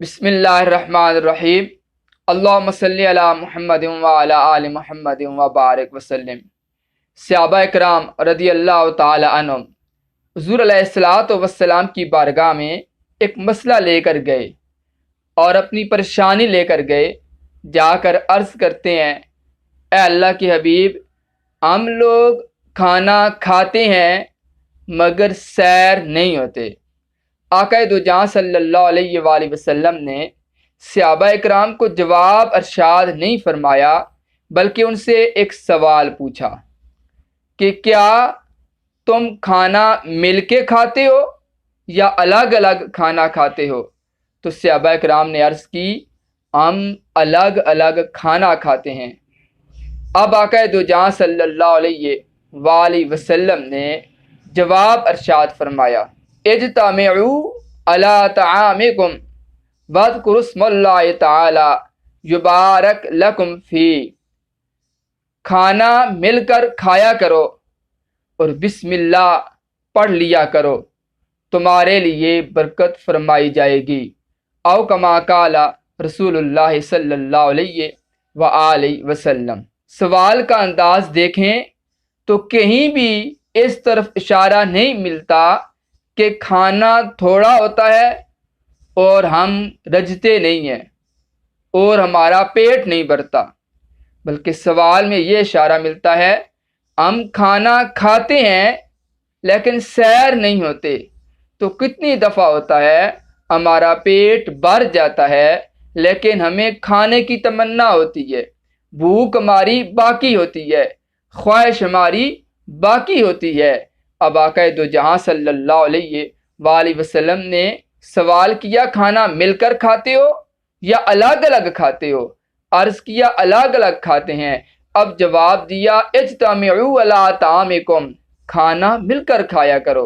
بسم اللہ الرحمن الرحیم۔ اللہم صلی علی محمد وعلی آل محمد وبارک وسلم۔ صحابہ اکرام رضی اللہ تعالی عنہم حضور علیہ الصلوۃ والسلام کی بارگاہ میں ایک مسئلہ لے کر گئے اور اپنی پریشانی لے کر گئے۔ جا کر عرض کرتے ہیں، اے اللہ کے حبیب، ہم لوگ کھانا کھاتے ہیں مگر سیر نہیں ہوتے۔ آقا دو جہاں صلی اللہ علیہ وآلہ وسلم نے صحابہ اکرام کو جواب ارشاد نہیں فرمایا، بلکہ ان سے ایک سوال پوچھا کہ کیا تم کھانا مل کے کھاتے ہو یا الگ الگ کھانا کھاتے ہو؟ تو صحابہ اکرام نے عرض کی، ہم الگ الگ کھانا کھاتے ہیں۔ اب آقا دو جہاں صلی اللہ علیہ وآلہ وسلم نے جواب ارشاد فرمایا، اجتمعوا علی طعامکم واذکروا اسم اللہ تعالی یبارک لکم فی۔ کھانا مل کر کھایا کرو اور بسم اللہ پڑھ لیا کرو، تمہارے لیے برکت فرمائی جائے گی۔ او کما قال رسول اللہ صلی اللہ علیہ وآلہ وسلم۔ سوال کا انداز دیکھیں تو کہیں بھی اس طرف اشارہ نہیں ملتا کہ کھانا تھوڑا ہوتا ہے اور ہم رجتے نہیں ہیں اور ہمارا پیٹ نہیں بھرتا، بلکہ سوال میں یہ اشارہ ملتا ہے ہم کھانا کھاتے ہیں لیکن سیر نہیں ہوتے۔ تو کتنی دفعہ ہوتا ہے ہمارا پیٹ بھر جاتا ہے لیکن ہمیں کھانے کی تمنا ہوتی ہے، بھوک ہماری باقی ہوتی ہے، خواہش ہماری باقی ہوتی ہے۔ اب آقا دو جہاں صلی اللہ علیہ وآلہ وسلم نے سوال کیا، کھانا مل کر کھاتے ہو یا الگ الگ کھاتے ہو؟ عرض کیا الگ الگ کھاتے ہیں۔ اب جواب دیا، اجتمعوا علی طعامکم، کھانا مل کر کھایا کرو۔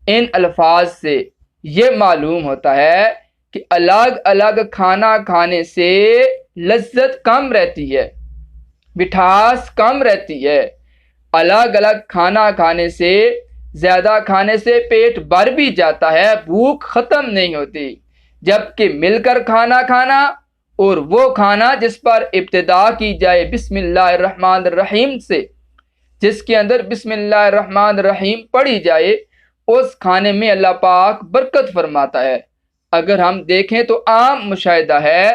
ان الفاظ سے یہ معلوم ہوتا ہے کہ الگ الگ کھانا کھانے سے لذت کم رہتی ہے، مٹھاس کم رہتی ہے۔ الگ الگ کھانا کھانے سے، زیادہ کھانے سے پیٹ بھر بھی جاتا ہے، بھوک ختم نہیں ہوتی، جبکہ مل کر کھانا کھانا اور وہ کھانا جس پر ابتدا کی جائے بسم اللہ الرحمن الرحیم سے، جس کے اندر بسم اللہ الرحمن الرحیم پڑھی جائے، اس کھانے میں اللہ پاک برکت فرماتا ہے۔ اگر ہم دیکھیں تو عام مشاہدہ ہے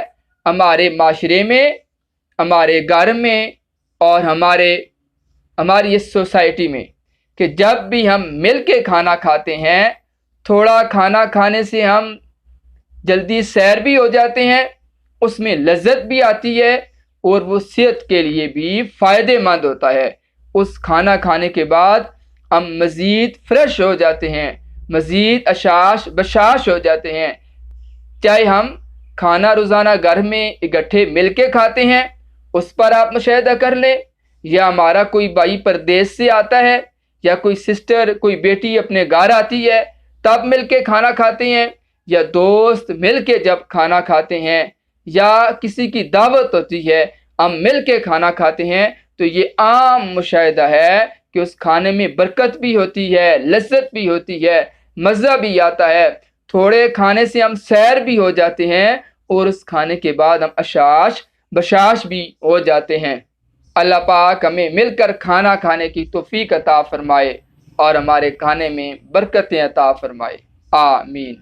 ہمارے معاشرے میں، ہمارے گھر میں اور ہماری اس سوسائٹی میں کہ جب بھی ہم مل کے کھانا کھاتے ہیں، تھوڑا کھانا کھانے سے ہم جلدی سیر بھی ہو جاتے ہیں، اس میں لذت بھی آتی ہے اور وہ صحت کے لیے بھی فائدہ مند ہوتا ہے۔ اس کھانا کھانے کے بعد ہم مزید فریش ہو جاتے ہیں، مزید اشاش بشاش ہو جاتے ہیں۔ چاہے ہم کھانا روزانہ گھر میں اکٹھے مل کے کھاتے ہیں، اس پر آپ مشاہدہ کر لیں، یا ہمارا کوئی بھائی پردیس سے آتا ہے یا کوئی سسٹر، کوئی بیٹی اپنے گھر آتی ہے تب مل کے کھانا کھاتے ہیں، یا دوست مل کے جب کھانا کھاتے ہیں، یا کسی کی دعوت ہوتی ہے ہم مل کے کھانا کھاتے ہیں، تو یہ عام مشاہدہ ہے کہ اس کھانے میں برکت بھی ہوتی ہے، لذت بھی ہوتی ہے، مزہ بھی آتا ہے۔ تھوڑے کھانے سے ہم سیر بھی ہو جاتے ہیں اور اس کھانے کے بعد ہم اشاش بشاش بھی ہو جاتے ہیں۔ اللہ پاک ہمیں مل کر کھانا کھانے کی توفیق عطا فرمائے اور ہمارے کھانے میں برکتیں عطا فرمائے، آمین۔